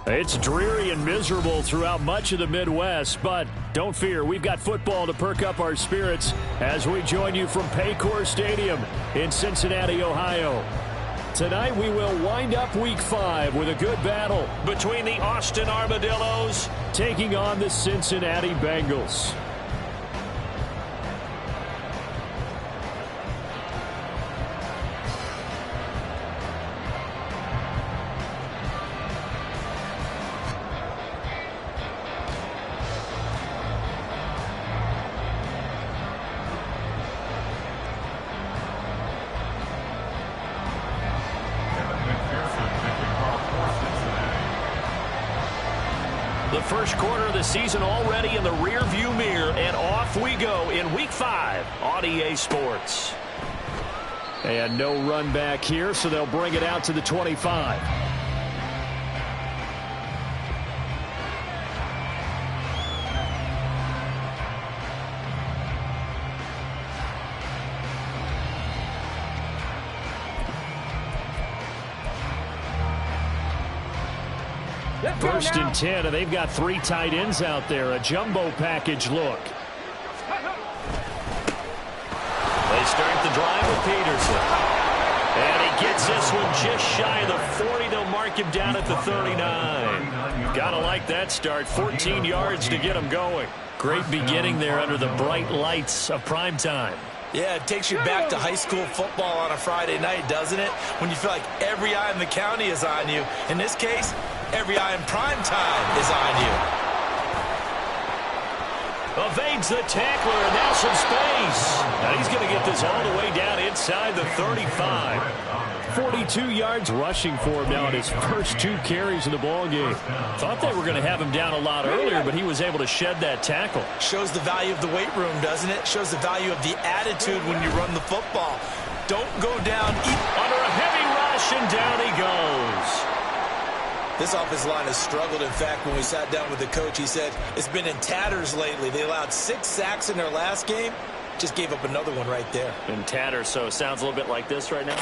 It's dreary and miserable throughout much of the Midwest, but don't fear, we've got football to perk up our spirits as we join you from Paycor Stadium in Cincinnati, Ohio. Tonight we will wind up Week 5 with a good battle between the Austin Armadillos taking on the Cincinnati Bengals. The first quarter of the season already in the rear-view mirror, and off we go in Week 5 on EA Sports. And no run back here, so they'll bring it out to the 25. First and 10, and they've got 3 tight ends out there. A jumbo package look. They start the drive with Peterson. And he gets this one just shy of the 40. They'll mark him down at the 39. Gotta like that start. 14 yards to get him going. Great beginning there under the bright lights of primetime. Yeah, it takes you back to high school football on a Friday night, doesn't it? When you feel like every eye in the county is on you. In this case, every eye in prime time is on you. Evades the tackler, and now some space. Now he's going to get this all the way down inside the 35. 42 yards rushing for him now in his first 2 carries in the ballgame. Thought they were going to have him down a lot earlier, but he was able to shed that tackle. Shows the value of the weight room, doesn't it? Shows the value of the attitude when you run the football. Don't go down under a heavy rush, and down he goes. This offensive line has struggled. In fact, when we sat down with the coach, he said it's been in tatters lately. They allowed 6 sacks in their last game. Just gave up another one right there. In tatters, so it sounds a little bit like this right now?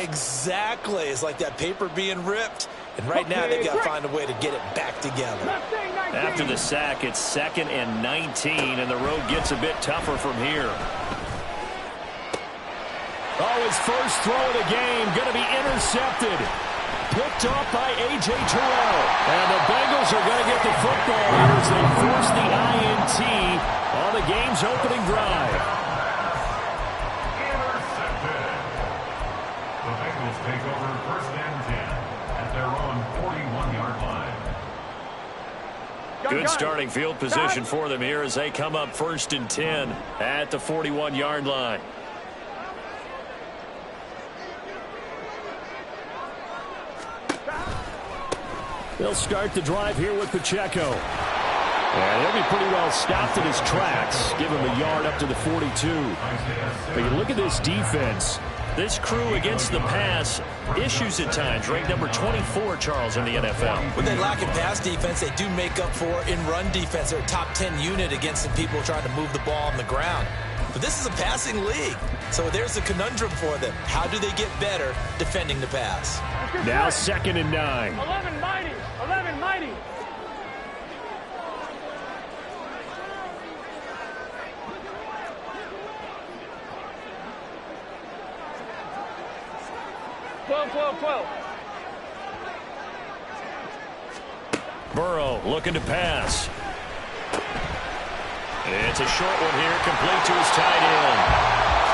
Exactly. It's like that paper being ripped. And right now, they've got to find a way to get it back together. After the sack, it's 2nd and 19, and the road gets a bit tougher from here. Oh, his first throw of the game going to be intercepted. Picked off by A.J. Terrell. And the Bengals are going to get the football here as they force the INT on the game's opening drive. Intercepted. The Bengals take over 1st and 10 at their own 41-yard line. Good starting field position for them here as they come up 1st and 10 at the 41-yard line. They'll start the drive here with Pacheco. And he'll be pretty well stopped in his tracks. Give him a yard up to the 42. But you look at this defense. This crew against the pass, issues at times. Ranked number 24, Charles, in the NFL. When they lack in pass defense, they do make up for in run defense. They're a top 10 unit against the people trying to move the ball on the ground. But this is a passing league. So there's a conundrum for them. How do they get better defending the pass? Now 2nd and 9. 11 mighty. 11 mighty. Burrow looking to pass. It's a short one here, complete to his tight end.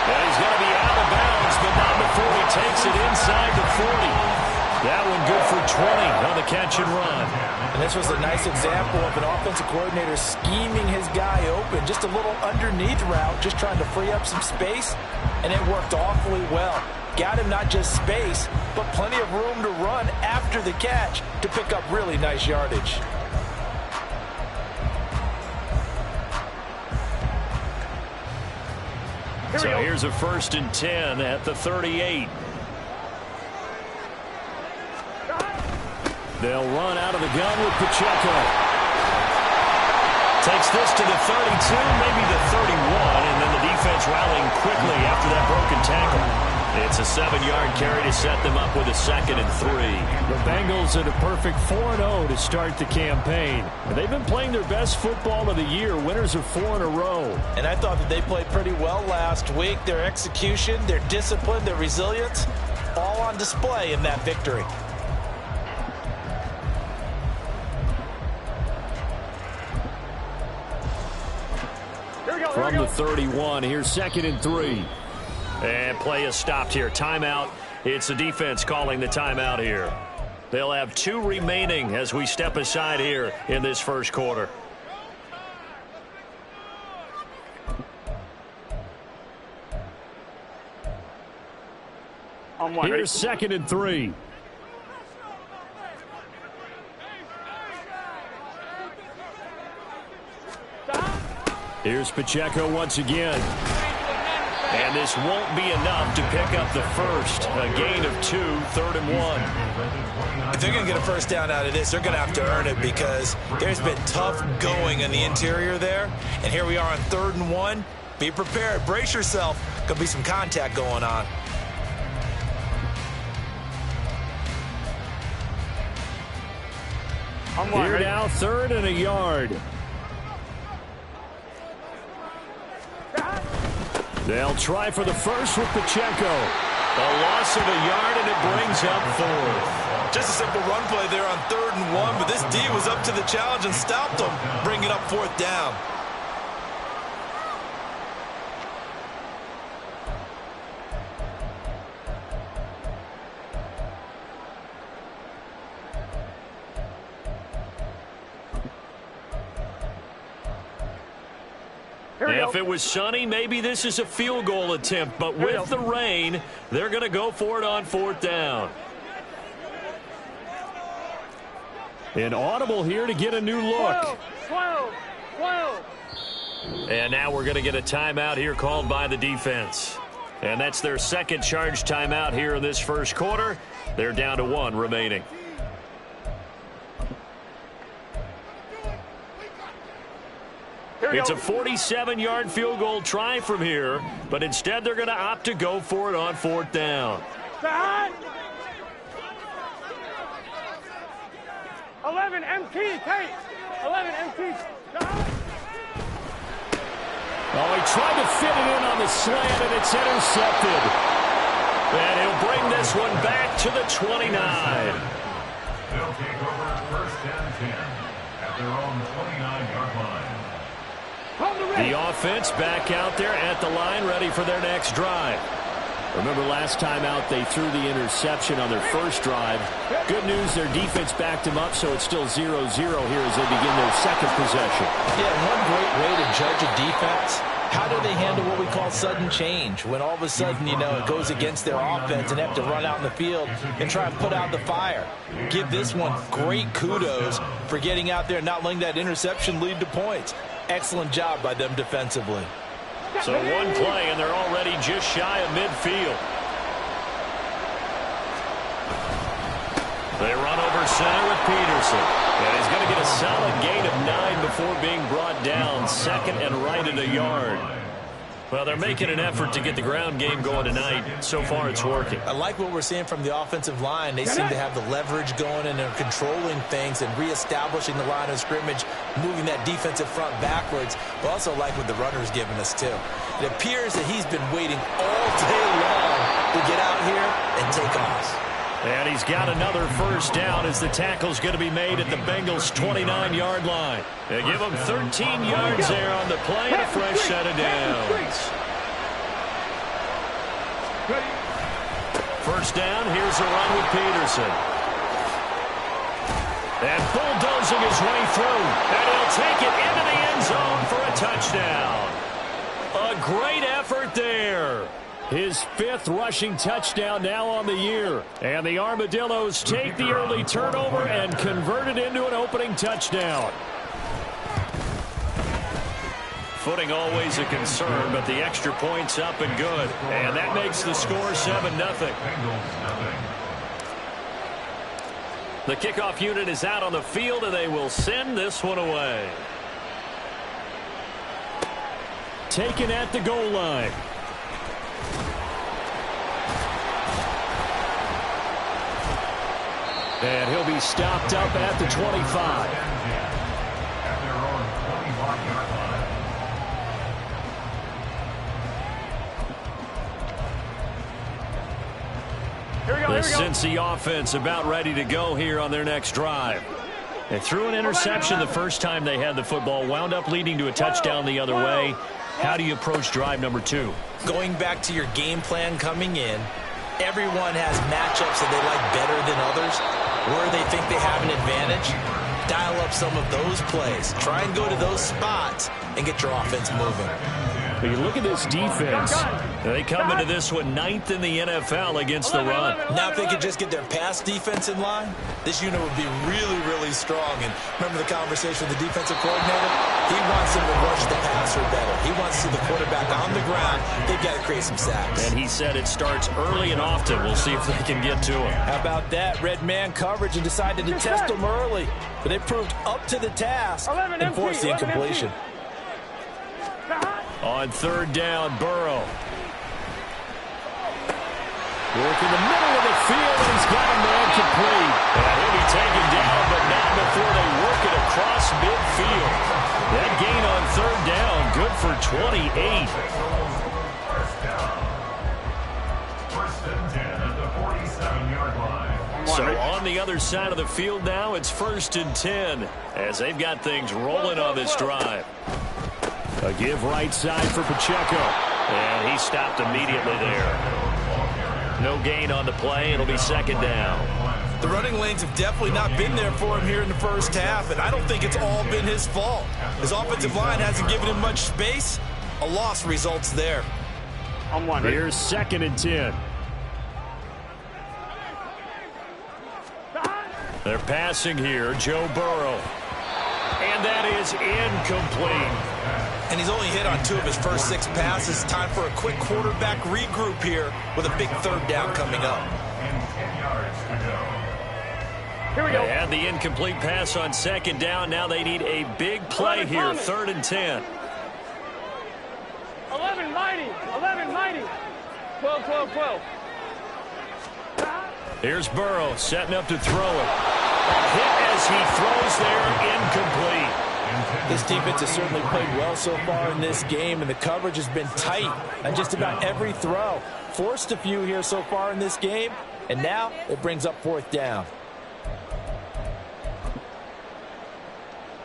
And he's going to be out of bounds, but not before he takes it inside the 40. That one good for 20 on the catch and run. And this was a nice example of an offensive coordinator scheming his guy open. Just a little underneath route, just trying to free up some space, and it worked awfully well. Got him not just space, but plenty of room to run after the catch to pick up really nice yardage. So here's a 1st and 10 at the 38. They'll run out of the gun with Pacheco. Takes this to the 32, maybe the 31, and then the defense rallying quickly after that broken tackle. It's a 7-yard carry to set them up with a 2nd and 3. The Bengals at a perfect 4-0 to start the campaign. They've been playing their best football of the year. Winners of 4 in a row. And I thought that they played pretty well last week. Their execution, their discipline, their resilience, all on display in that victory. From the 31, here's 2nd and 3. And play is stopped here. Timeout. It's the defense calling the timeout here. They'll have 2 remaining as we step aside here in this first quarter. Here's 2nd and 3. Here's Pacheco once again. And this won't be enough to pick up the first. A gain of 2, 3rd and 1. If they're going to get a first down out of this, they're going to have to earn it because there's been tough going in the interior there. And here we are on 3rd and 1. Be prepared. Brace yourself. Could be some contact going on. Here now, 3rd and a yard. They'll try for the first with Pacheco. A loss of a yard, and it brings up 4th. Just a simple run play there on 3rd and 1, but this D was up to the challenge and stopped them, bringing up 4th down. If it was sunny, maybe this is a field goal attempt. But with the rain, they're going to go for it on 4th down. An audible here to get a new look. 12. And now we're going to get a timeout here called by the defense. And that's their 2nd charge timeout here in this first quarter. They're down to 1 remaining. It's a 47-yard field goal try from here, but instead they're going to opt to go for it on 4th down. 11 MT, Kate. 11 MT. Oh, he tried to fit it in on the slant, and it's intercepted. And he'll bring this one back to the 29. They'll take over 1st and 10 at their own 29-yard line. The offense back out there at the line, ready for their next drive. Remember last time out they threw the interception on their first drive. Good news, their defense backed them up, so it's still 0-0 here as they begin their 2nd possession. Yeah, one great way to judge a defense, how do they handle what we call sudden change? When all of a sudden, you know, it goes against their offense and they have to run out in the field and try and put out the fire. Give this one great kudos for getting out there and not letting that interception lead to points. Excellent job by them defensively. So one play, and they're already just shy of midfield. They run over center with Peterson. And he's going to get a solid gain of 9 before being brought down. 2nd and right at a yard. Well, they're making an effort to get the ground game going tonight. So far, it's working. I like what we're seeing from the offensive line. They seem to have the leverage going, and they're controlling things and reestablishing the line of scrimmage, moving that defensive front backwards. But also like what the runner's giving us, too. It appears that he's been waiting all day long to get out here and take off. And he's got another first down as the tackle's going to be made at the Bengals' 29-yard line. They give them 13 yards there on the play and a fresh set of downs. First down, here's a run with Peterson. And bulldozing his way through. And he'll take it into the end zone for a touchdown. A great effort there. His 5th rushing touchdown now on the year. And the Armadillos take the early turnover and convert it into an opening touchdown. Footing always a concern, but the extra point's up and good. And that makes the score 7-0. The kickoff unit is out on the field, and they will send this one away. Taken at the goal line. And he'll be stopped up at the 25. At their own 25-yard line. Here we go, The here we go. Cincy offense about ready to go here on their next drive. They threw an interception the first time they had the football, wound up leading to a touchdown the other way. How do you approach drive number 2? Going back to your game plan coming in, everyone has matchups that they like better than others. Where they think they have an advantage, dial up some of those plays. Try and go to those spots and get your offense moving. When you look at this defense, they come into this one 9th in the NFL against the run. Now if they could just get their pass defense in line, this unit would be really, really strong. And remember the conversation with the defensive coordinator? He wants them to rush the passer better. He wants to see the quarterback on the ground. They've got to create some sacks. And he said it starts early and often. We'll see if they can get to him. How about that? Red man coverage and decided to test them early. But they proved up to the task and forced the incompletion. On 3rd down, Burrow. Work in the middle of the field, and he's got a man complete. And he'll be taken down, but not before they work it across midfield. That gain on 3rd down, good for 28. First down. 1st and 10 at the 47-yard line. So on the other side of the field now, it's 1st and 10 as they've got things rolling on this drive. A give right side for Pacheco. And he stopped immediately there. No gain on the play. It'll be 2nd down. The running lanes have definitely not been there for him here in the first half, and I don't think it's all been his fault. His offensive line hasn't given him much space. A loss results there. On 1. Here's 2nd and 10. They're passing here, Joe Burrow. And that is incomplete. And he's only hit on 2 of his first 6 passes. Time for a quick quarterback regroup here with a big 3rd down coming up. And 10 yards to go. Here we go. They had the incomplete pass on 2nd down. Now they need a big play here, 3rd and 10. 11 mighty. 11 mighty. 12, 12, 12. Here's Burrow setting up to throw it. Hit as he throws there, incomplete. This defense has certainly played well so far in this game, and the coverage has been tight on just about every throw. Forced a few here so far in this game, and now it brings up 4th down.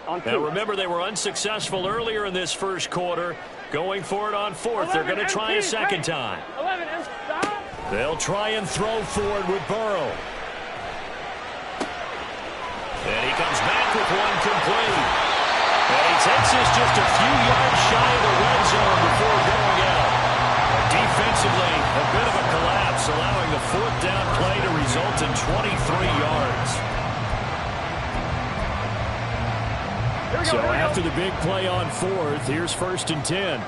Now remember, they were unsuccessful earlier in this first quarter. Going for it on 4th. They're going to try a 2nd time. 11 They'll try and throw forward with Burrow. And he comes back with one complete. And he takes this just a few yards shy of the red zone before going out. Defensively, a bit of a collapse, allowing the 4th down play to result in 23 yards. So after the big play on 4th, here's 1st and 10.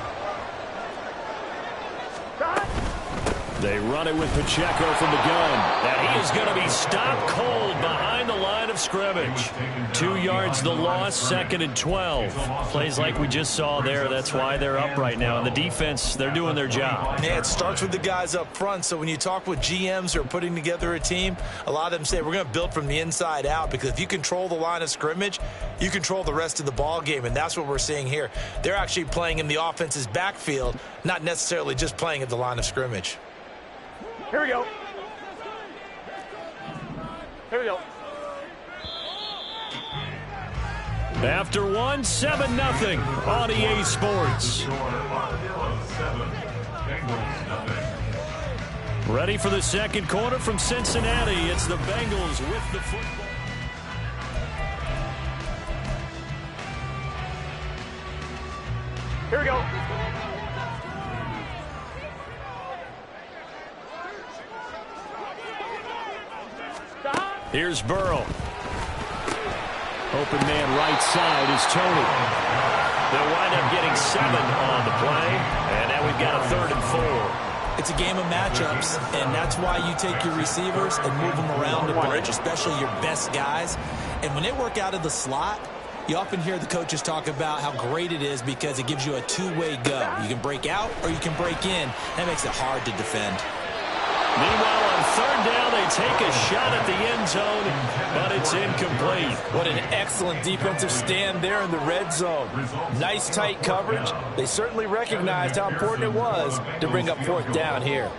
They run it with Pacheco from the gun. And he is going to be stopped cold behind the line of scrimmage. 2 yards the loss, 2nd and 12. Plays like we just saw there. That's why they're up right now. And the defense, they're doing their job. Yeah, it starts with the guys up front. So when you talk with GMs who are putting together a team, a lot of them say we're going to build from the inside out, because if you control the line of scrimmage, you control the rest of the ball game. And that's what we're seeing here. They're actually playing in the offense's backfield, not necessarily just playing at the line of scrimmage. Here we go. Here we go. After one, 7-0 on EA Sports. Ready for the second quarter from Cincinnati. It's the Bengals with the football. Here we go. Here's Burrow. Open man right side is Tony. They'll wind up getting 7 on the play. And now we've got a 3rd and 4. It's a game of matchups, and that's why you take your receivers and move them around the bunch, especially your best guys. And when they work out of the slot, you often hear the coaches talk about how great it is because it gives you a two-way go. You can break out or you can break in. That makes it hard to defend. Meanwhile, on 3rd down, they take a shot at the end zone, but it's incomplete. What an excellent defensive stand there in the red zone. Nice tight coverage. They certainly recognized how important it was to bring up 4th down here.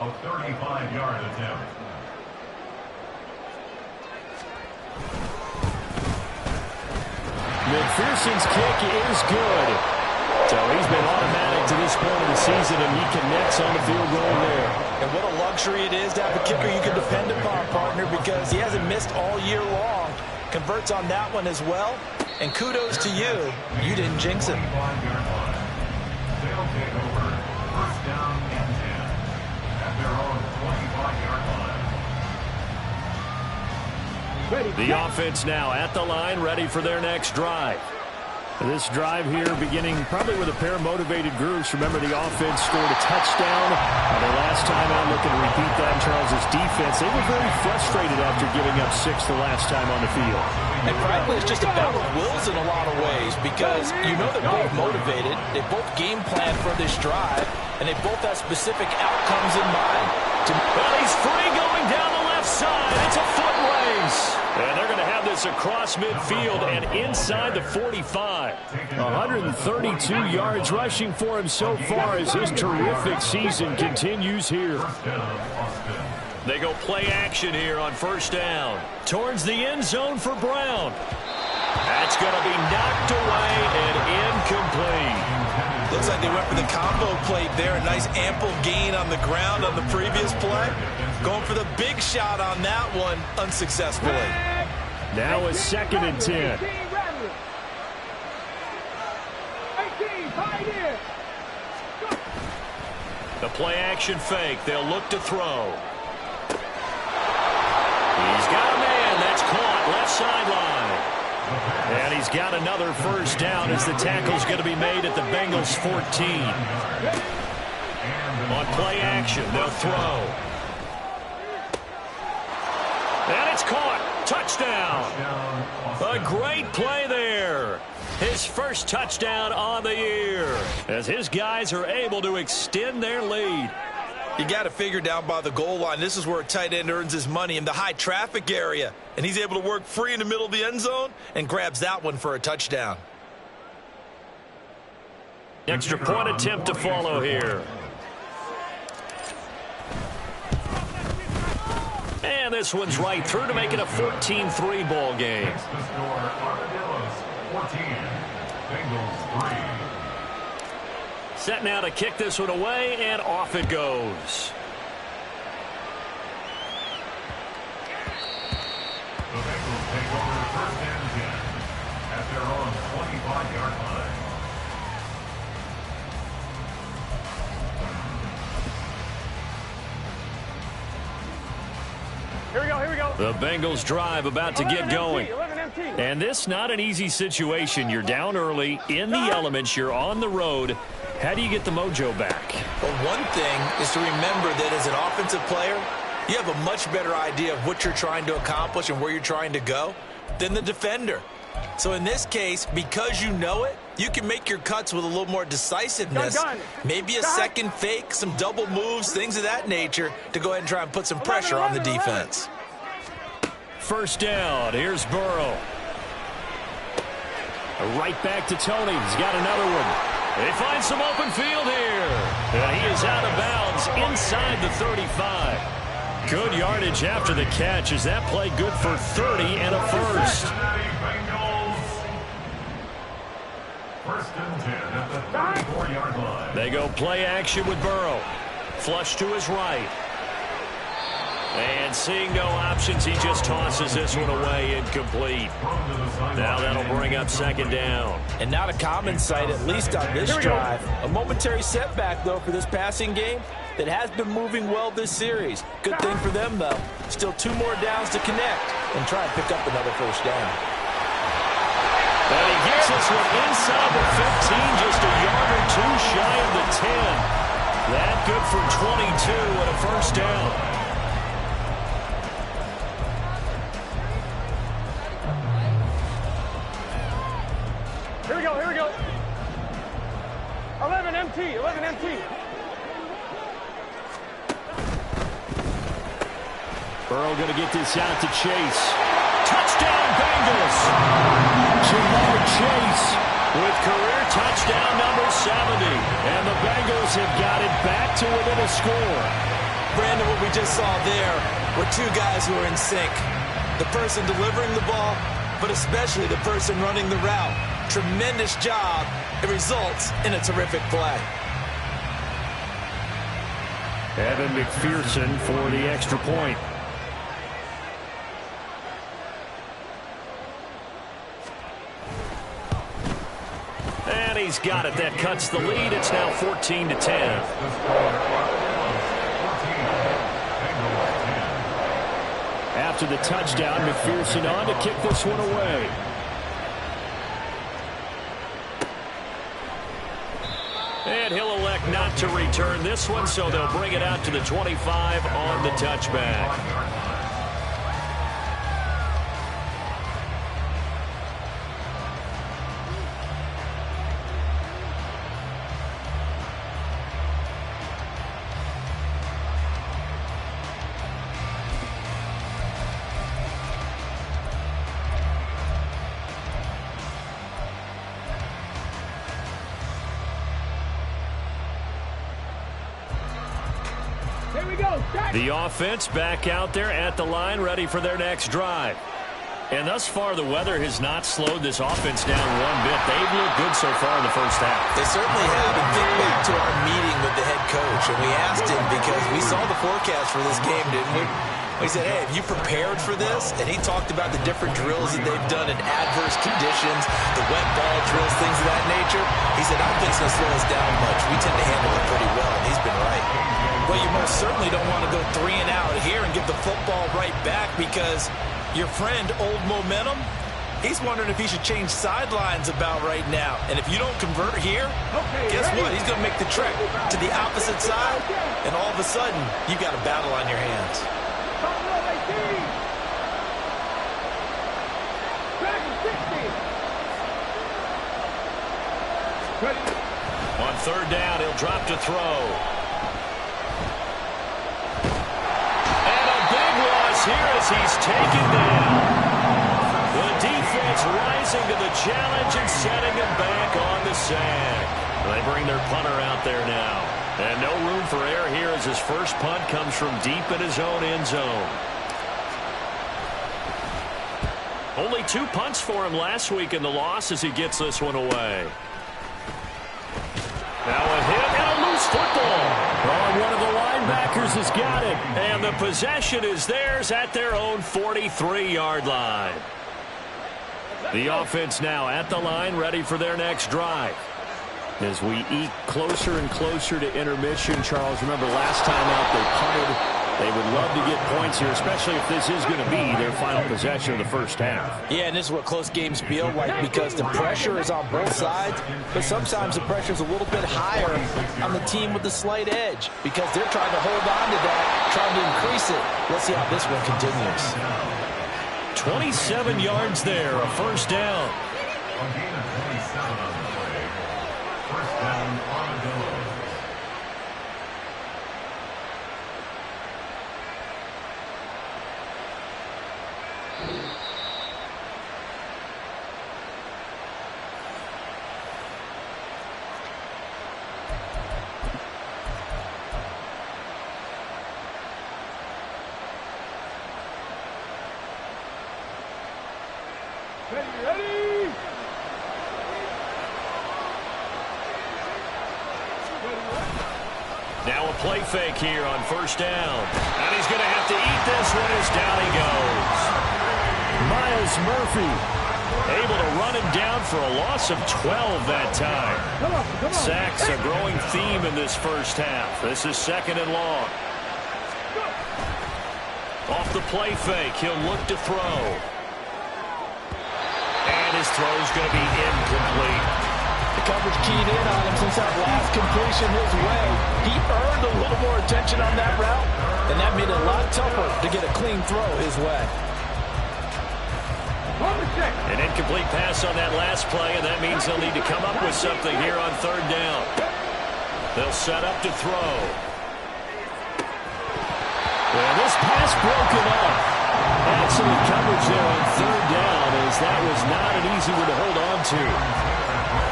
A 35-yard attempt. McPherson's kick is good. So he's been automatic to this point of the season, and he connects on the field goal there. And what a luxury it is to have a kicker you can depend upon, partner, because he hasn't missed all year long. Converts on that one as well. And kudos to you. You didn't jinx him. They'll take over 1st down and 10 at their own 25-yard line. The offense now at the line, ready for their next drive. This drive here beginning probably with a pair of motivated groups. Remember, the offense scored a touchdown. The last time out, looking to repeat that in Charles' defense. They were very frustrated after giving up 6 the last time on the field. And frankly, it's just a battle of wills in a lot of ways because you know they're both motivated. They both game plan for this drive, and they both have specific outcomes in mind. Well, he's free going down the left side. It's a foot race. And they're going to have this across midfield and inside the 45. 132 yards rushing for him so far as his terrific season continues here. They go play action here on 1st down. Towards the end zone for Brown. That's going to be knocked away and incomplete. Looks like they went for the combo play there. A nice ample gain on the ground on the previous play. Going for the big shot on that one unsuccessfully. Now a 2nd and 10. The play action fake. They'll look to throw. He's got a man. That's caught left sideline. And he's got another 1st down as the tackle's going to be made at the Bengals 14. On play action, they'll throw. And it's caught. Touchdown. A great play there. His first touchdown on the year as his guys are able to extend their lead. You got to figure down by the goal line. This is where a tight end earns his money in the high traffic area. And he's able to work free in the middle of the end zone and grabs that one for a touchdown. Extra point attempt to follow here. And this one's right through to make it a 14-3 ball game. The score, Armadillos 14, Bengals 3. Set now to kick this one away, and off it goes. The Bengals take over 1st and 10 at their own 25-yard line. Here we go, here we go. The Bengals drive about to get going. 11 empty. And this not an easy situation. You're down early, in the elements, you're on the road. How do you get the mojo back? Well, one thing is to remember that as an offensive player, you have a much better idea of what you're trying to accomplish and where you're trying to go than the defender. So in this case, because you know it, you can make your cuts with a little more decisiveness. Maybe a second fake, some double moves, things of that nature to go ahead and try and put some pressure on the defense. 1st down. Here's Burrow. Right back to Tony. He's got another one. They find some open field here. And he is out of bounds inside the 35. Good yardage after the catch. Is that play good for 30 and a 1st? Bengals. 1st and 10 at the 34-yard line. They go play action with Burrow. Flush to his right. And seeing no options, he just tosses this one away incomplete. Now that'll bring up second down. And not a common sight, at least on this drive. A momentary setback, though, for this passing game that has been moving well this series. Good thing for them, though. Still 2 more downs to connect and try and pick up another first down. And he gets this one inside the 15, just a yard or 2 shy of the 10. That good for 22 and a first down. Here we go. 11 MT. Burrow going to get this out to Chase. Touchdown, Bengals! Jamar Chase with career touchdown number 70. And the Bengals have got it back to within a score. Brandon, what we just saw there were 2 guys who are in sync. The person delivering the ball, but especially the person running the route. Tremendous job. It results in a terrific play. Evan McPherson for the extra point. And he's got it. That cuts the lead. It's now 14-10. After the touchdown, McPherson on to kick this one away. And he'll elect not to return this one, so they'll bring it out to the 25 on the touchback. The offense back out there at the line, ready for their next drive. And thus far, the weather has not slowed this offense down one bit. They've looked good so far in the first half. They certainly have. And think back to our meeting with the head coach, and we asked him because we saw the forecast for this game, didn't we? We said, hey, have you prepared for this? And he talked about the different drills that they've done in adverse conditions, the wet ball drills, things of that nature. He said, I don't think it's going to slow us down much. We tend to handle it pretty well, and he's been right. Well, you most certainly don't want to go 3 and out here and give the football right back because your friend, Old Momentum, he's wondering if he should change sidelines about right now. And if you don't convert here, guess what? He's going to make the trek to the opposite side, and all of a sudden, you've got a battle on your hands. On third down, he'll drop to throw. And a big loss here as he's taken down. The defense rising to the challenge and setting him back on the sack. They bring their punter out there now. And no room for error here as his first punt comes from deep in his own end zone. Only 2 punts for him last week in the loss as he gets this one away. Now a hit and a loose football. Oh, one of the linebackers has got it. And the possession is theirs at their own 43-yard line. The offense now at the line, ready for their next drive. As we eke closer and closer to intermission, Charles, remember last time out they punted. They would love to get points here, especially if this is going to be their final possession of the first half. Yeah, and this is what close games feel like because the pressure is on both sides, but sometimes the pressure is a little bit higher on the team with the slight edge because they're trying to hold on to that, trying to increase it. Let's see how this one continues. 27 yards there, a first down. A gain of 27 on the play. First down Armadillo. Ready? Now a play fake here on first down. And he's going to have to eat this one as down he goes. Miles Murphy able to run him down for a loss of 12 that time. Sacks a growing theme in this first half. This is second and long. Off the play fake, he'll look to throw. And his throw's going to be incomplete. The coverage keyed in on him since that last completion his way. He earned a little more attention on that route, and that made it a lot tougher to get a clean throw his way. An incomplete pass on that last play, and that means they'll need to come up with something here on third down. They'll set up to throw. And this pass broken up. Excellent coverage there on third down, as that was not an easy one to hold on to.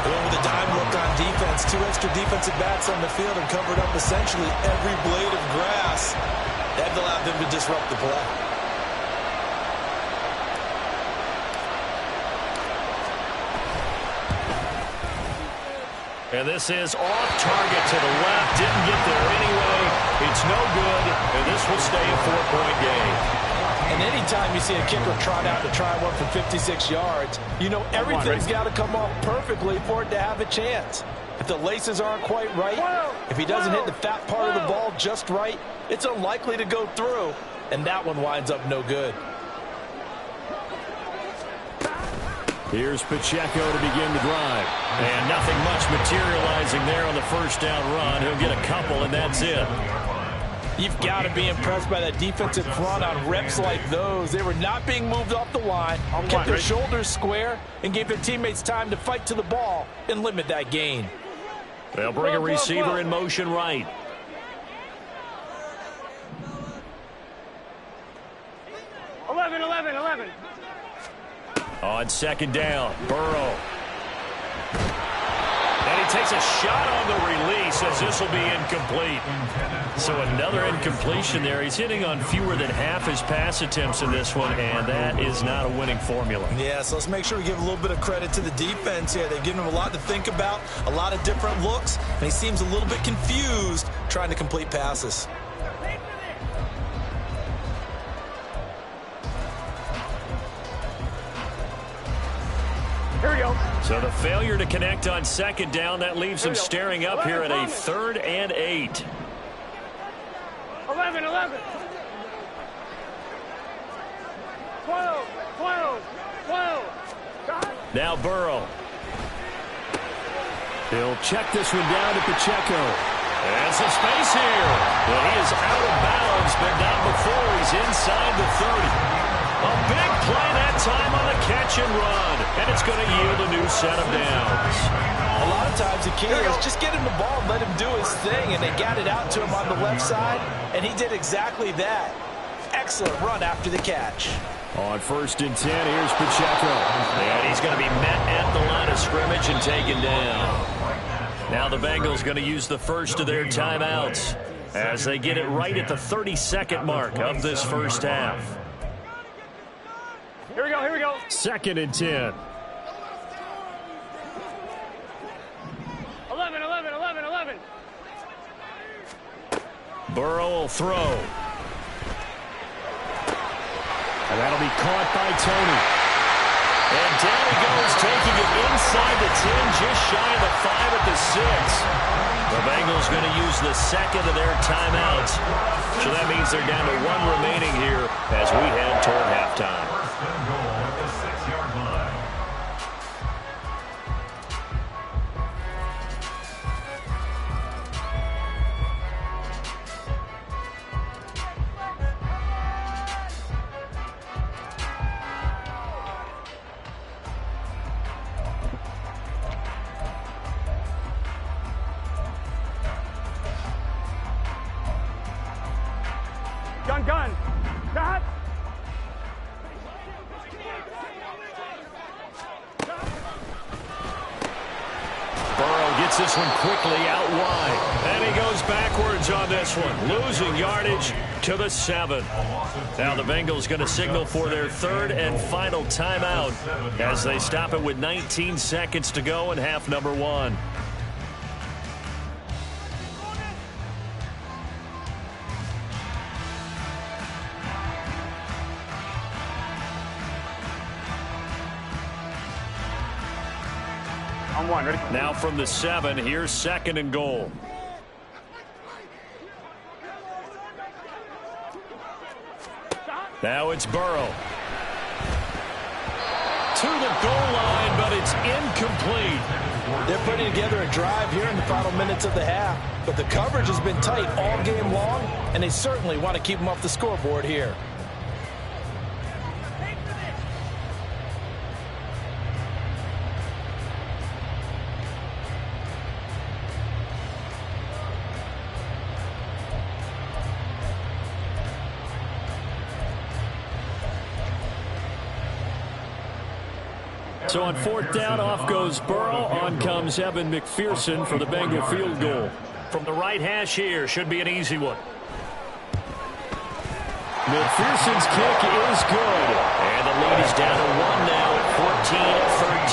Well, with a dime look on defense, 2 extra defensive backs on the field and covered up essentially every blade of grass. That allowed them to disrupt the play. And this is off target to the left. Didn't get there anyway. It's no good, and this will stay a 4-point game. And anytime you see a kicker trot out to try one for 56 yards, you know everything's got to come off perfectly for it to have a chance. If the laces aren't quite right, if he doesn't hit the fat part of the ball just right, it's unlikely to go through, and that one winds up no good. Here's Pacheco to begin the drive. And nothing much materializing there on the first down run. He'll get a couple, and that's it. You've got to be impressed by that defensive front on reps like those. They were not being moved off the line, kept their shoulders square, and gave their teammates time to fight to the ball and limit that gain. They'll bring a receiver in motion right. Eleven. On second down, Burrow. And he takes a shot on the release as this will be incomplete. So another incompletion there. He's hitting on fewer than half his pass attempts in this one, and that is not a winning formula. Yeah, so let's make sure we give a little bit of credit to the defense here. They've given him a lot to think about, a lot of different looks, and he seems a little bit confused trying to complete passes. Here we go. So the failure to connect on second down, that leaves him staring up here at a 3rd and 8. 11. 12. Now Burrow. He'll check this one down to Pacheco. And some space here. Well, he is out of bounds, but not before he's inside the 30. A big play that time on the catch and run. And it's going to yield a new set of downs. A lot of times the key is just get him the ball and let him do his thing, and they got it out to him on the left side, and he did exactly that. Excellent run after the catch. On 1st and 10, here's Pacheco. And he's going to be met at the line of scrimmage and taken down. Now the Bengals going to use the first of their timeouts as they get it right at the 32nd mark of this first half. Here we go. 2nd and 10. 11. Burrow will throw. And that'll be caught by Tony. And down he goes, taking it inside the 10, just shy of the 5 at the 6. The Bengals going to use the second of their timeouts. So that means they're down to 1 remaining here as we head toward halftime. Gun. Got. Burrow gets this one quickly out wide. And he goes backwards on this one, losing yardage to the 7. Now the Bengals going to signal for their 3rd and final timeout as they stop it with 19 seconds to go in half number 1. On one, ready? Now from the 7, here's 2nd and goal. Now it's Burrow. To the goal line, but it's incomplete. They're putting together a drive here in the final minutes of the half, but the coverage has been tight all game long, and they certainly want to keep them off the scoreboard here. So on 4th down, off goes Burrow. On comes Evan McPherson for the Bengal field goal. From the right hash here, should be an easy one. McPherson's kick is good. And the lead is down to 1 now at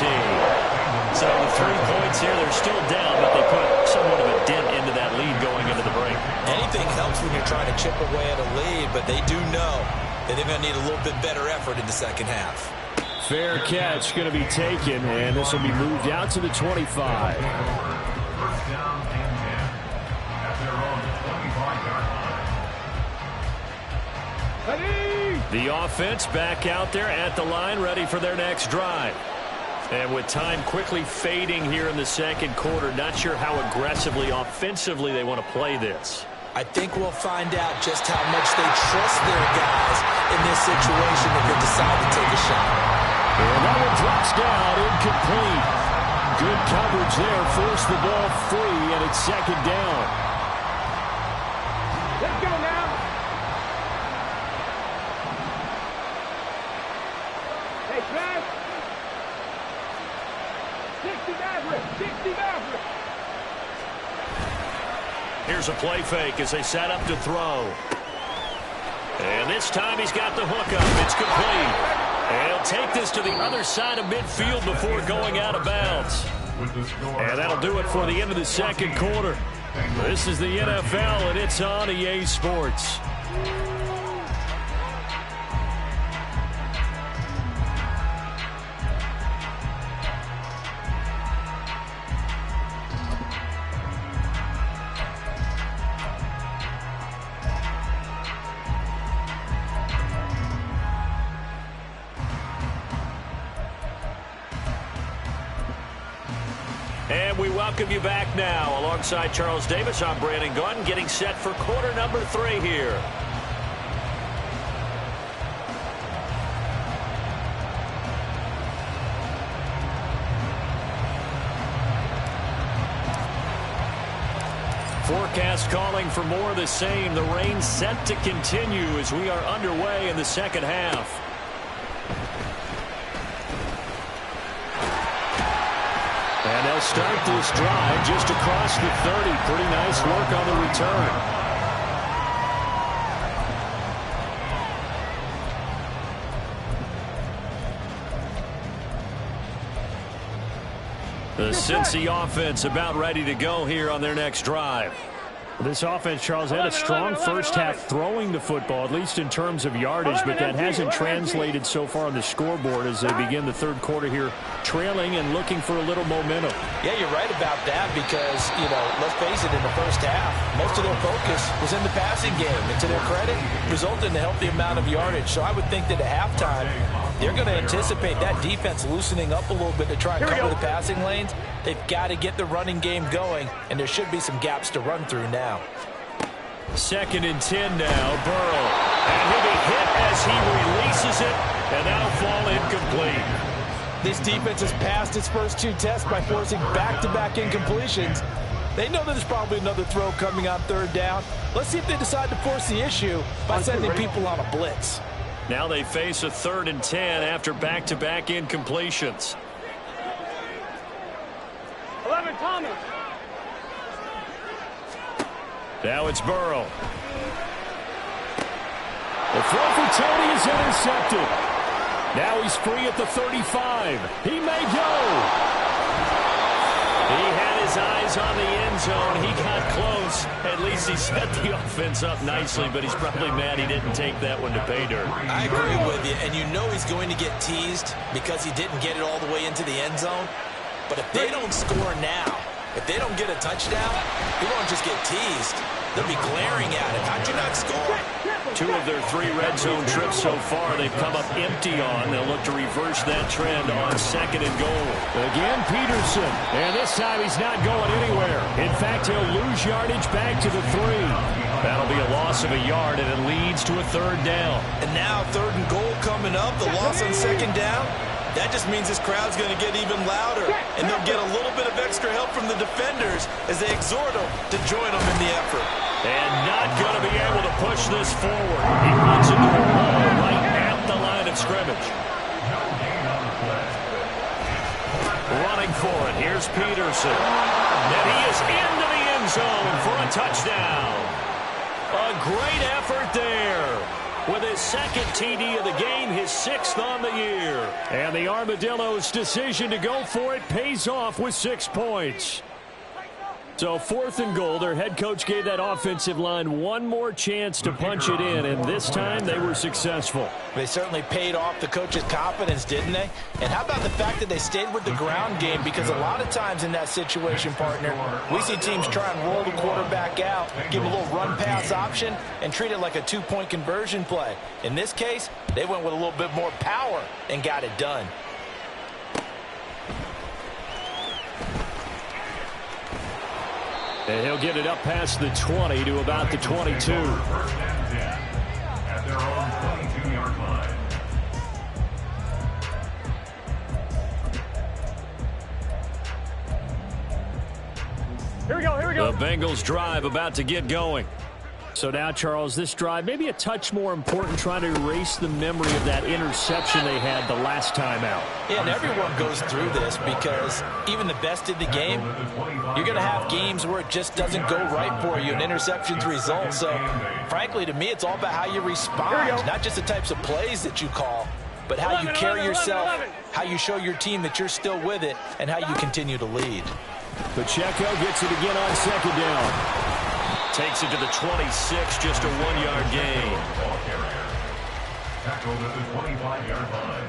14-13. So the 3 points here, they're still down, but they put somewhat of a dent into that lead going into the break. Anything helps when you're trying to chip away at a lead, but they do know that they're going to need a little bit better effort in the second half. Fair catch going to be taken, and this will be moved out to the 25. First down and 10 at their own 25-yard line. The offense back out there at the line, ready for their next drive. And with time quickly fading here in the second quarter, not sure how aggressively, offensively they want to play this. I think we'll find out just how much they trust their guys in this situation if they decide to take a shot. And that one drops down, incomplete. Good coverage there, forced the ball free, and it's 2nd down. Let's go now. Hey, Trav. 60 Maverick. 60 Maverick. Here's a play fake as they set up to throw. And this time he's got the hook up. It's complete. And he'll take this to the other side of midfield before going out of bounds. And that'll do it for the end of the second quarter. This is the NFL, and it's on EA Sports. And we welcome you back now. Alongside Charles Davis, I'm Brandon Gunn, getting set for quarter number 3 here. Forecast calling for more of the same. The rain set to continue as we are underway in the second half. And they'll start this drive just across the 30. Pretty nice work on the return. The Cincy offense about ready to go here on their next drive. This offense, Charles, had a strong first half throwing the football, at least in terms of yardage, but that hasn't translated so far on the scoreboard as they begin the third quarter here, trailing and looking for a little momentum. Yeah, you're right about that because, you know, let's face it, in the first half, most of their focus was in the passing game. And to their credit, resulted in a healthy amount of yardage. So I would think that at halftime, they're going to anticipate that defense loosening up a little bit to try and cover the passing lanes. They've got to get the running game going, and there should be some gaps to run through now. 2nd and 10 now, Burrow. And he'll be hit as he releases it, and that'll fall incomplete. This defense has passed its first 2 tests by forcing back-to-back incompletions. They know that there's probably another throw coming on 3rd down. Let's see if they decide to force the issue by sending people on a blitz. Now they face a 3rd and 10 after back-to-back incompletions. 11 Thomas. Now it's Burrow. The throw for Tony is intercepted. Now he's free at the 35. He may go. He had his eyes on the end zone. He got close. At least he set the offense up nicely, but he's probably mad he didn't take that one to pay dirt. I agree with you, and you know he's going to get teased because he didn't get it all the way into the end zone. But if they don't score now, if they don't get a touchdown, he won't just get teased. They'll be glaring at him. How'd you not score? 2 of their 3 red zone trips so far they've come up empty on. They'll look to reverse that trend on 2nd and goal. Again, Peterson. And this time he's not going anywhere. In fact, he'll lose yardage back to the 3. That'll be a loss of a yard, and it leads to a 3rd down. And now 3rd and goal coming up. The loss on 2nd down. That just means this crowd's going to get even louder. And they'll get a little bit of extra help from the defenders as they exhort them to join them in the effort. And not going to be able to push this forward. He runs into a wall right at the line of scrimmage. Running for it. Here's Peterson. And he is into the end zone for a touchdown. A great effort there. With his 2nd TD of the game, his 6th on the year. And the Armadillos' decision to go for it pays off with 6 points. So 4th and goal, their head coach gave that offensive line one more chance to punch it in, and this time they were successful. They certainly paid off the coach's confidence, didn't they? And how about the fact that they stayed with the ground game? Because a lot of times in that situation, partner, we see teams try and roll the quarterback out, give him a little run-pass option, and treat it like a 2-point conversion play. In this case, they went with a little bit more power and got it done. And he'll get it up past the 20 to about the 22. 1st and 10 at their own 22-yard line. Here we go, here we go. The Bengals drive about to get going. So now, Charles, this drive maybe a touch more important, trying to erase the memory of that interception they had the last time out. Yeah, and everyone goes through this because even the best in the game, you're going to have games where it just doesn't go right for you, and interceptions result. So, frankly, to me, it's all about how you respond, not just the types of plays that you call, but how you carry yourself, how you show your team that you're still with it, and how you continue to lead. Pacheco gets it again on 2nd down. Takes it to the 26, just a 1-yard gain. Tackled at the 25-yard line.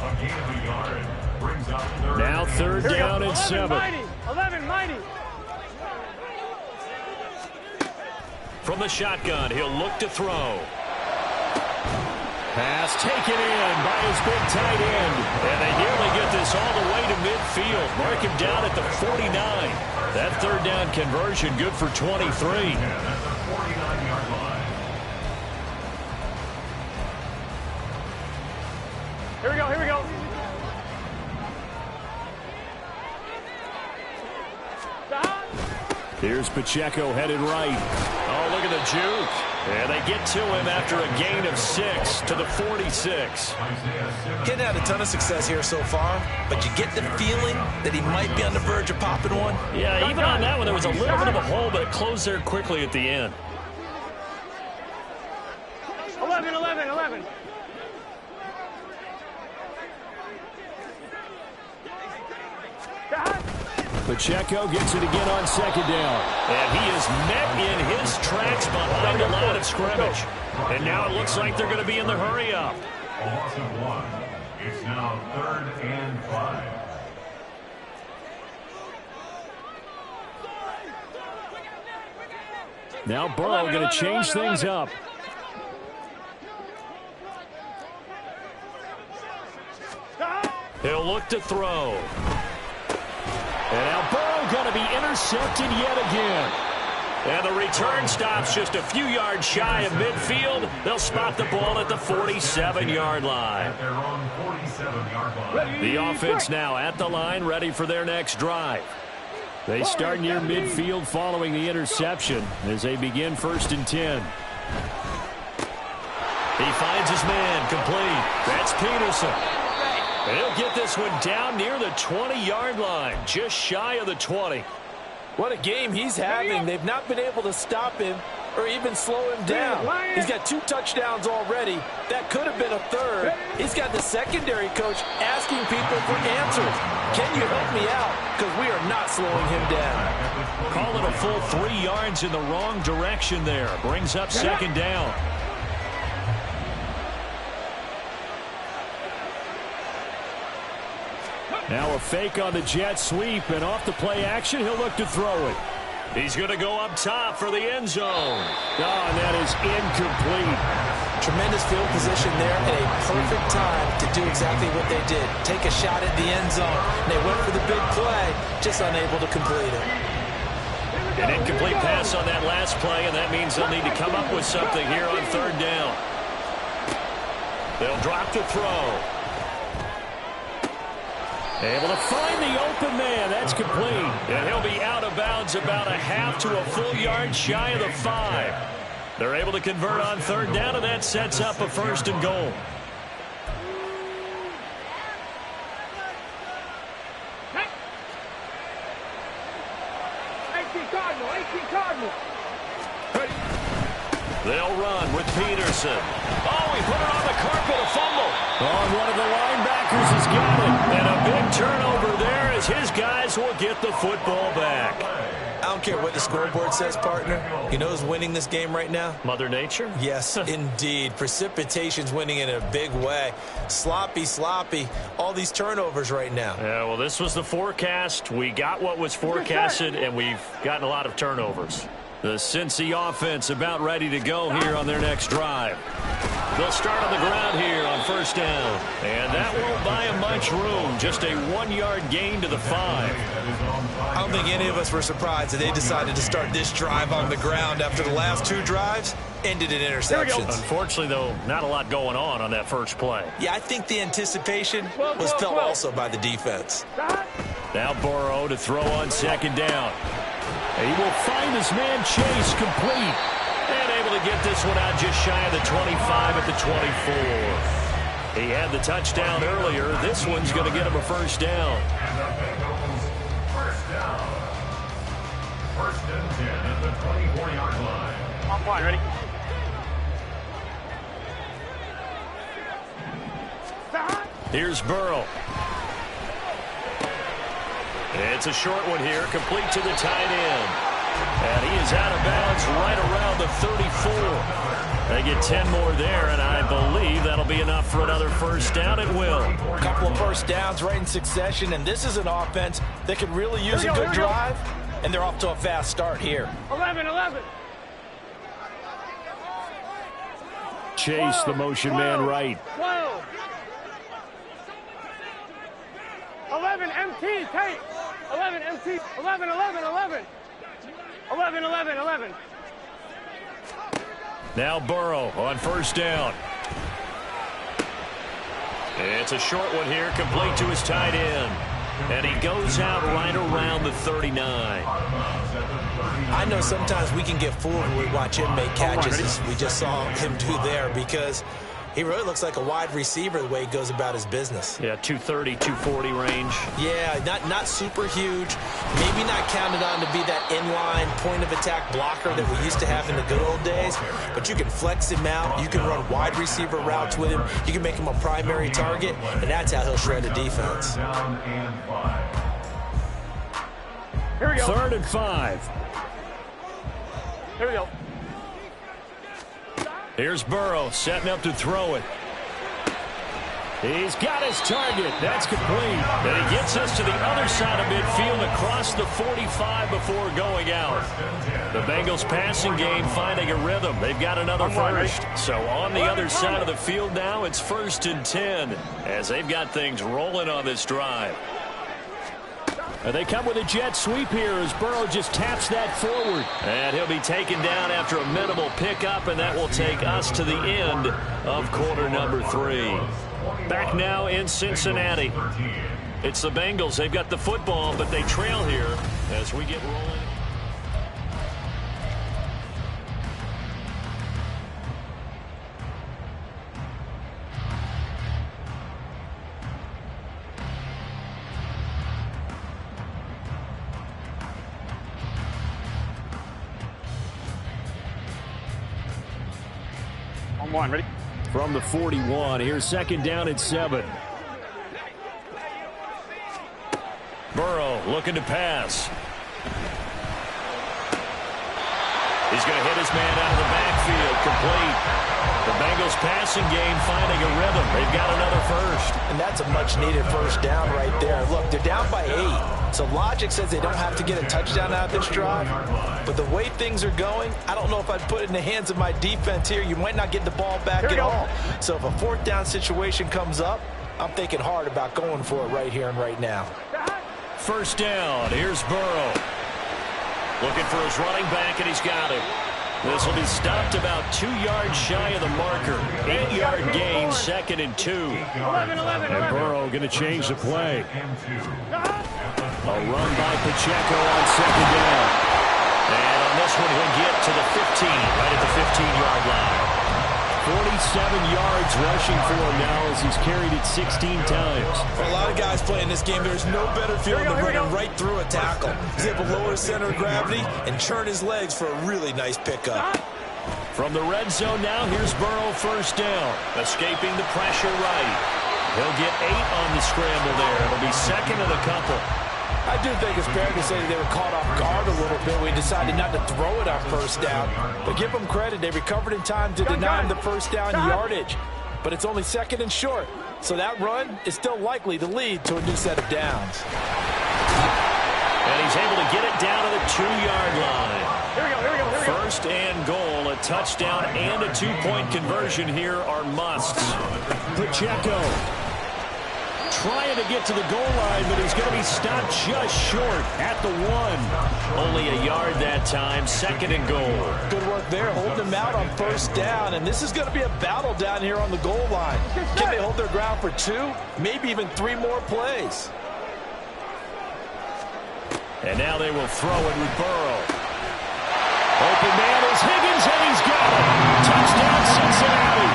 A gain of a yard brings up 3rd. Now 3rd down and 7. 11, mighty. From the shotgun, he'll look to throw. Pass taken in by his big tight end. And they nearly get this all the way to midfield. Mark him down at the 49. That 3rd down conversion good for 23. At the 49-yard line. Here we go, here we go. Here's Pacheco headed right. Oh, look at the juke. And they get to him after a gain of 6 to the 46. Getting had a ton of success here so far, but you get the feeling that he might be on the verge of popping one. Yeah, even on that one, there was a little bit of a hole, but it closed there quickly at the end. 11, 11, 11. Pacheco gets it again on 2nd down. And he is met in his tracks behind the line of scrimmage. And now it looks like they're going to be in the hurry-up. A loss of 1. It's now 3rd and 5. Now Burrow going to change things up. He'll look to throw. And now Burrow going to be intercepted yet again. And the return stops just a few yards shy of midfield. They'll spot the ball at the 47-yard line. At their own 47-yard line. The offense now at the line, ready for their next drive. They start near midfield following the interception as they begin 1st and 10. He finds his man complete. That's Peterson. He'll get this one down near the 20-yard line, just shy of the 20. What a game he's having. They've not been able to stop him or even slow him down. He's got 2 touchdowns already. That could have been a 3rd. He's got the secondary coach asking people for answers. Can you help me out? Because we are not slowing him down. Call it a full 3 yards in the wrong direction there. Brings up 2nd down. Now a fake on the jet sweep, and off the play action, he'll look to throw it. He's going to go up top for the end zone. Oh, and that is incomplete. Tremendous field position there and a perfect time to do exactly what they did. Take a shot at the end zone. And they went for the big play, just unable to complete it. An incomplete pass on that last play, and that means they'll need to come up with something here on third down. They'll drop to throw. Able to find the open man. That's complete. And he'll be out of bounds about a half to a full yard shy of the 5. They're able to convert on third down, and that sets up a first and goal. Cardinal. They'll run with Peterson. Oh, he put it on the carpet, a fumble. Oh, and one of the linebackers has got it. And a big turnover there as his guys will get the football back. I don't care what the scoreboard says, partner. You know who's winning this game right now? Mother Nature? Yes, indeed. Precipitation's winning in a big way. Sloppy. All these turnovers right now. Yeah, well, this was the forecast. We got what was forecasted, and we've gotten a lot of turnovers. The Cincy offense about ready to go here on their next drive. They'll start on the ground here on first down. And that won't buy them much room. Just a 1-yard gain to the 5. I don't think any of us were surprised that they decided to start this drive on the ground after the last 2 drives ended in interceptions. Unfortunately, though, not a lot going on that first play. Yeah, I think the anticipation was felt also by the defense. Now Burrow to throw on second down. He will find his man Chase complete. And able to get this one out just shy of the 25 at the 24. He had the touchdown earlier. This one's going to get him a first down. And the Bengals first down. First and 10 at the 24-yard line. On point, ready? Here's Burrow. It's a short one here, complete to the tight end. And he is out of bounds right around the 34. They get 10 more there, and I believe that'll be enough for another first down. It will. A couple of first downs right in succession, and this is an offense that could really use a good drive, and they're off to a fast start here. 11. Chase, the motion man right. 12. 11 MT, Tate. 11 MT. 11. 11. Now Burrow on first down. It's a short one here, complete to his tight end. And he goes out right around the 39. I know sometimes we can get fooled when we watch him make catches, as we just saw him do there, because he really looks like a wide receiver the way he goes about his business. Yeah, 230, 240 range. Yeah, not super huge. Maybe not counted on to be that inline point-of-attack blocker that we used to have in the good old days. But you can flex him out. You can run wide receiver routes with him. You can make him a primary target, and that's how he'll shred a defense. Here we go. 3rd and 5. Here we go. Here's Burrow setting up to throw it. He's got his target. That's complete. And he gets us to the other side of midfield across the 45 before going out. The Bengals passing game finding a rhythm. They've got another first. So on the other side of the field now, it's 1st and 10 as they've got things rolling on this drive. And they come with a jet sweep here as Burrow just taps that forward. And he'll be taken down after a minimal pickup, and that will take us to the end of quarter number 3. Back now in Cincinnati. It's the Bengals. They've got the football, but they trail here as we get rolling. On one, ready? From the 41, here's 2nd down and 7. Burrow looking to pass. He's going to hit his man out of the backfield, complete. The Bengals passing game finding a rhythm. They've got another first. And that's a much-needed first down right there. Look, they're down by 8. So logic says they don't have to get a touchdown out of this drive. But the way things are going, I don't know if I'd put it in the hands of my defense here. You might not get the ball back at all. So if a fourth down situation comes up, I'm thinking hard about going for it right here and right now. First down. Here's Burrow. Looking for his running back, and he's got it. This will be stopped about 2 yards shy of the marker. 8-yard gain, 2nd and 2. And Burrow going to change the play. A run by Pacheco on 2nd down. And on this one, he'll get to the 15, right at the 15-yard line. 47 yards rushing for him now as he's carried it 16 times. For a lot of guys playing this game, there's no better feeling than running right through a tackle. He's able to lower his center of gravity and churn his legs for a really nice pickup. From the red zone now, here's Burrow first down. Escaping the pressure right. He'll get 8 on the scramble there. It'll be 2nd and a couple. I do think it's fair to say they were caught off guard a little bit. We decided not to throw it on first down. But give them credit. They recovered in time to deny him the first down yardage. But it's only 2nd and short. So that run is still likely to lead to a new set of downs. And he's able to get it down to the 2-yard line. Here we go. First and goal. A touchdown and a 2-point conversion here are musts. Pacheco trying to get to the goal line, but he's going to be stopped just short at the 1. Only a yard that time, 2nd and goal. Good work there, holding them out on first down, and this is going to be a battle down here on the goal line. Can they hold their ground for 2, maybe even 3 more plays? And now they will throw it with Burrow. Open man is Higgins, and he's got it. Touchdown, Cincinnati.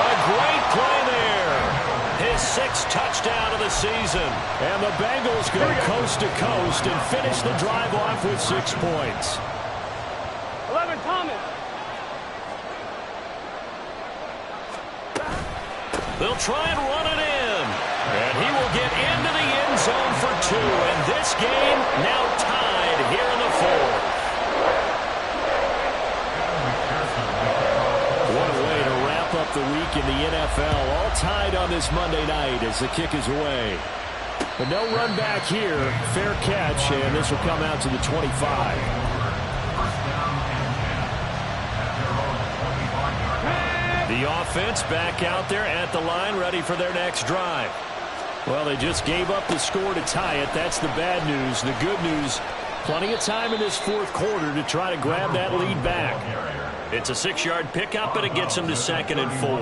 A great play there. His 6th touchdown of the season. And the Bengals go coast to coast and finish the drive off with 6 points. 11, Thomas. They'll try and run it in. And he will get into the end zone for 2. And this game now tied here in the 4th. What a way to wrap up the week in the NFL. All tied on this Monday night as the kick is away. But no run back here. Fair catch, and this will come out to the 25. The offense back out there at the line, ready for their next drive. Well, they just gave up the score to tie it. That's the bad news. The good news, plenty of time in this 4th quarter to try to grab that lead back. It's a 6-yard pickup, and it gets them to 2nd and 4.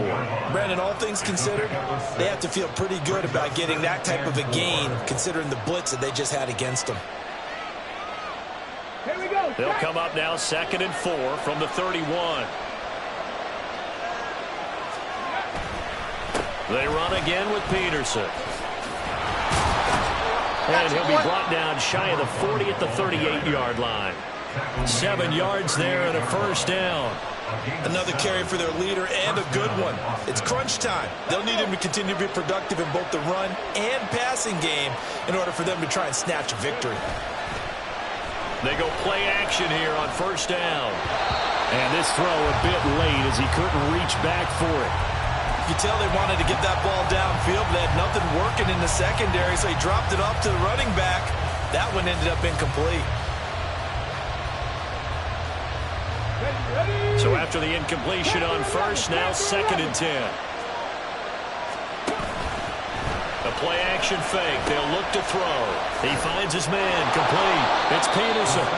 Brandon, all things considered, they have to feel pretty good about getting that type of a gain, considering the blitz that they just had against them. Here we go. They'll come up now 2nd and 4 from the 31. They run again with Peterson. And he'll be brought down shy of the 40 at the 38-yard line. 7 yards there and a first down. Another carry for their leader and a good one. It's crunch time. They'll need him to continue to be productive in both the run and passing game in order for them to try and snatch a victory. They go play action here on first down. And this throw a bit late as he couldn't reach back for it. You could tell they wanted to get that ball downfield, but they had nothing working in the secondary, so he dropped it off to the running back. That one ended up incomplete. So after the incompletion on first, now 2nd and 10. A play action fake. They'll look to throw. He finds his man. Complete. It's Peterson.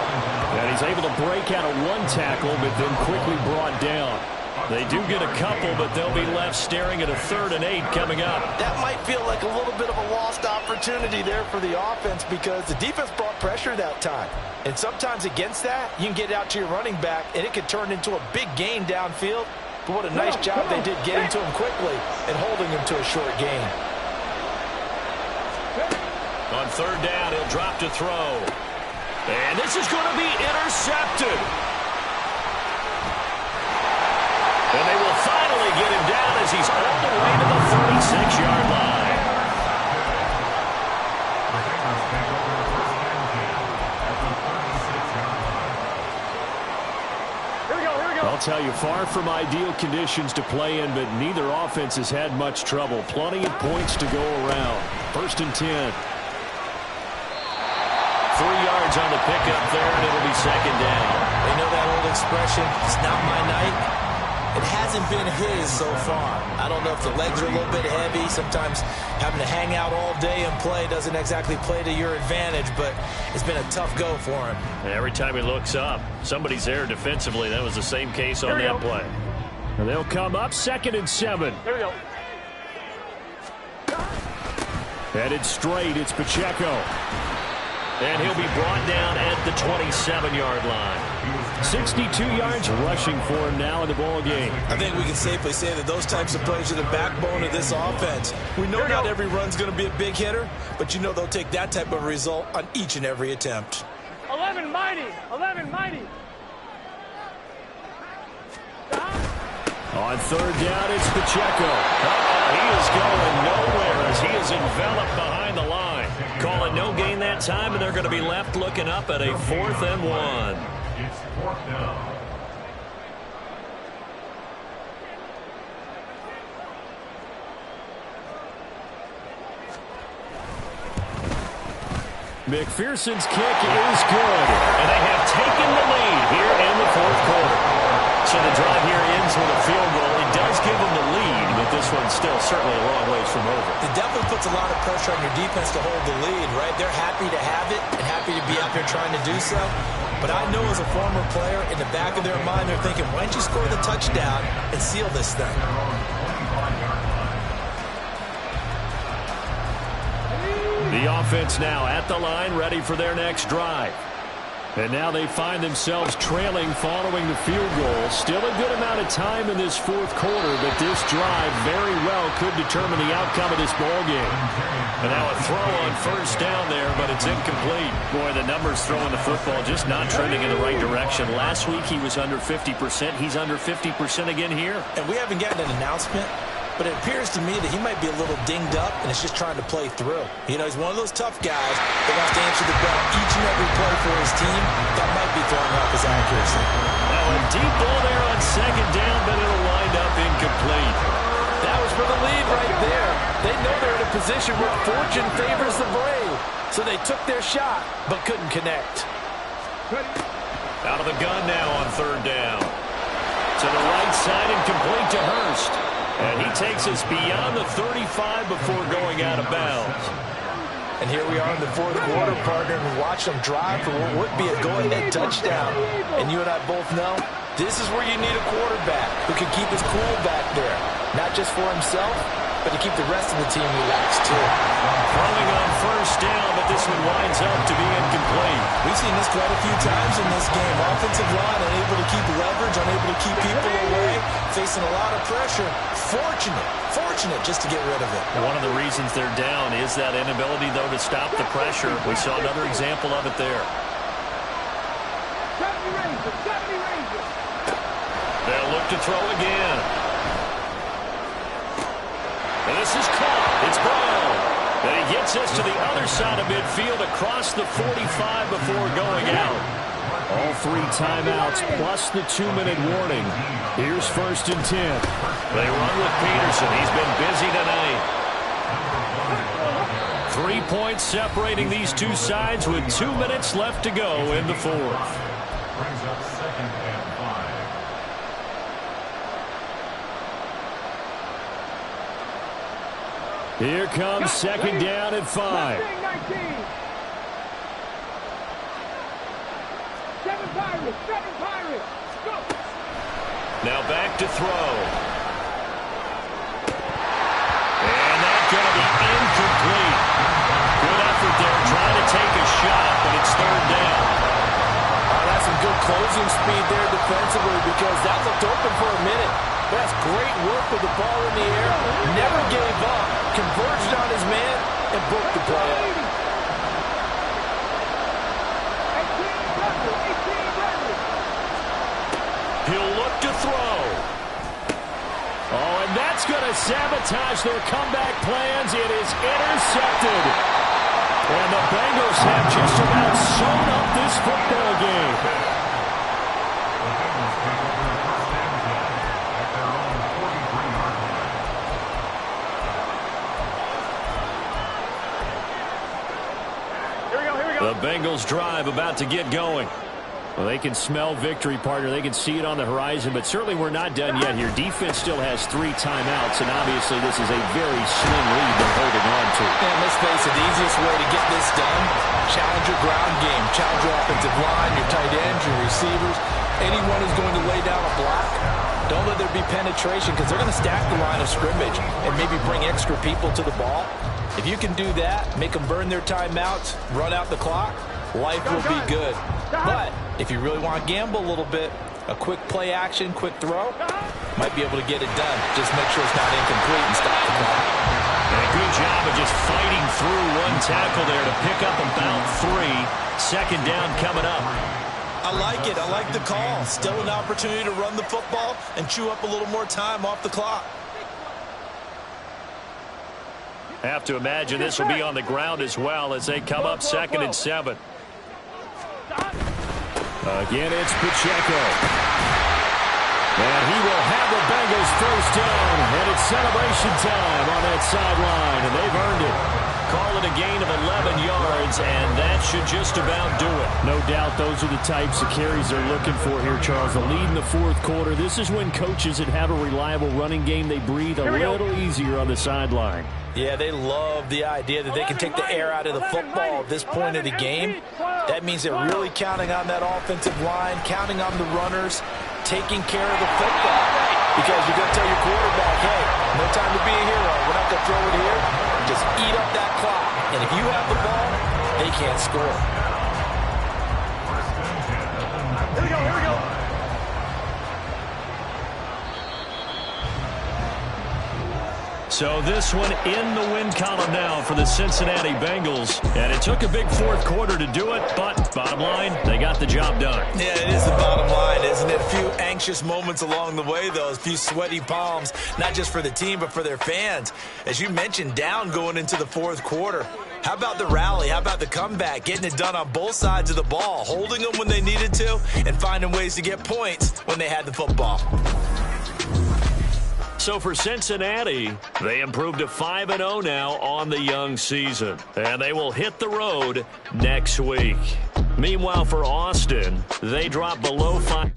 And he's able to break out of 1 tackle, but then quickly brought down. They do get a couple, but they'll be left staring at a 3rd and 8 coming up. That might feel like a little bit of a lost opportunity there for the offense because the defense brought pressure that time. And sometimes against that, you can get out to your running back, and it could turn into a big gain downfield. But what a nice job they did getting to him quickly and holding him to a short gain. On 3rd down, he'll drop to throw. And this is going to be intercepted. And they will finally get him down as he's all the way to the 36-yard line. I'll tell you, far from ideal conditions to play in, but neither offense has had much trouble. Plenty of points to go around. 1st and 10. 3 yards on the pickup there, and it'll be 2nd down. They know that old expression, it's not my night. It hasn't been his so far. I don't know if the legs are a little bit heavy. Sometimes having to hang out all day and play doesn't exactly play to your advantage, but it's been a tough go for him. Every time he looks up, somebody's there defensively. That was the same case on that play. And they'll come up 2nd and 7. Here we go. Headed straight, it's Pacheco. And he'll be brought down at the 27-yard line. 62 yards rushing for him now in the ball game. I think we can safely say that those types of plays are the backbone of this offense. We know not every run's going to be a big hitter, but you know they'll take that type of result on each and every attempt. 11 mighty. 11 mighty. On 3rd down, it's Pacheco. He is going nowhere as he is enveloped behind the line. Call it no gain that time, and they're going to be left looking up at a 4th and 1. It's 4th down. McPherson's kick is good, and they have taken the lead here in the 4th quarter. So the drive here ends with a field goal. It does give them the lead, but this one's still certainly a long ways from over. It definitely puts a lot of pressure on your defense to hold the lead, right? They're happy to have it and happy to be out there trying to do so. But I know as a former player, in the back of their mind, they're thinking, why don't you score the touchdown and seal this thing? The offense now at the line, ready for their next drive. And now they find themselves trailing following the field goal. Still a good amount of time in this 4th quarter, but this drive very well could determine the outcome of this ball game. And now a throw on 1st down there, but it's incomplete. Boy, the numbers throwing the football just not trending in the right direction. Last week he was under 50%. He's under 50% again here. And we haven't gotten an announcement, but it appears to me that he might be a little dinged up and is just trying to play through. You know, he's one of those tough guys that wants to answer the bell each and every play for his team. That might be throwing off his accuracy. Now a deep ball there on 2nd down, but it'll wind up incomplete. That was for the lead right there. They know they're in a position where fortune favors the brave. So they took their shot, but couldn't connect. Out of the gun now on 3rd down. To the right side and complete to Hurst. And he takes us beyond the 35 before going out of bounds. And here we are in the 4th quarter, partner, and we watch them drive for what would be a go-ahead touchdown. And you and I both know this is where you need a quarterback who can keep his cool back there. Not just for himself, but to keep the rest of the team relaxed too. Throwing on 1st down, but this one winds up to be incomplete. We've seen this quite a few times in this game. Offensive line unable to keep leverage, unable to keep people away, facing a lot of pressure. Fortunate just to get rid of it. One of the reasons they're down is that inability, though, to stop the pressure. We saw another example of it there. 70 Rangers. 70 Rangers. They'll look to throw again. And this is caught. It's Brown. And he gets us to the other side of midfield across the 45 before going out. All 3 timeouts plus the 2-minute warning. Here's 1st and 10. They run with Peterson. He's been busy tonight. 3 points separating these two sides with 2 minutes left to go in the 4th. Brings up 2nd and 5. Here comes 2nd down at 5. 7 Pirates. 7 Pirates. Go. Now back to throw. And that's going to be incomplete. Good effort there, trying to take a shot, but it's 3rd down. That's some good closing speed there defensively because that looked open for a minute. That's great work with the ball in the air. Never gave up. Converged on his man and broke the play up. 18 He'll look to throw. Oh, and that's going to sabotage their comeback plans. It is intercepted. And the Bengals have just about sewn up this football game. The Bengals take over The Bengals drive about to get going. Well, they can smell victory, partner. They can see it on the horizon, but certainly we're not done yet here. Defense still has 3 timeouts, and obviously this is a very slim lead they're holding on to. And let's face it, the easiest way to get this done, challenge your ground game, challenge your offensive line, your tight ends, your receivers, anyone who's going to lay down a block. Don't let there be penetration because they're going to stack the line of scrimmage and maybe bring extra people to the ball. If you can do that, make them burn their timeouts, run out the clock, life will be good. But if you really want to gamble a little bit, a quick play action, quick throw, might be able to get it done. Just make sure it's not incomplete and stop the clock. And a good job of just fighting through one tackle there to pick up about 3. Second down coming up. I like it. I like the call. Still an opportunity to run the football and chew up a little more time off the clock. Have to imagine this will be on the ground as well as they come up 2nd and 7. Again, it's Pacheco. And he will have the Bengals first down. And it's celebration time on that sideline. And they've earned it. Call it a gain of 11 yards, and that should just about do it. No doubt those are the types of carries they're looking for here, Charles. The lead in the 4th quarter. This is when coaches that have a reliable running game, they breathe a little easier on the sideline. Yeah, they love the idea that they can take the air out of the football at this point of the game. That means they're really counting on that offensive line, counting on the runners, taking care of the football. Because you're going to tell your quarterback, hey, no time to be a hero. We're not going to throw it here. Just eat up that clock. And if you have the ball, they can't score. Here we go. So this one in the win column now for the Cincinnati Bengals. And it took a big 4th quarter to do it, but bottom line, they got the job done. Yeah, it is the bottom line, isn't it? A few anxious moments along the way, though. A few sweaty palms, not just for the team, but for their fans. As you mentioned, down going into the 4th quarter. How about the rally? How about the comeback? Getting it done on both sides of the ball, holding them when they needed to, and finding ways to get points when they had the football. So for Cincinnati, they improved to 5-0 now on the young season. And they will hit the road next week. Meanwhile, for Austin, they drop below 5.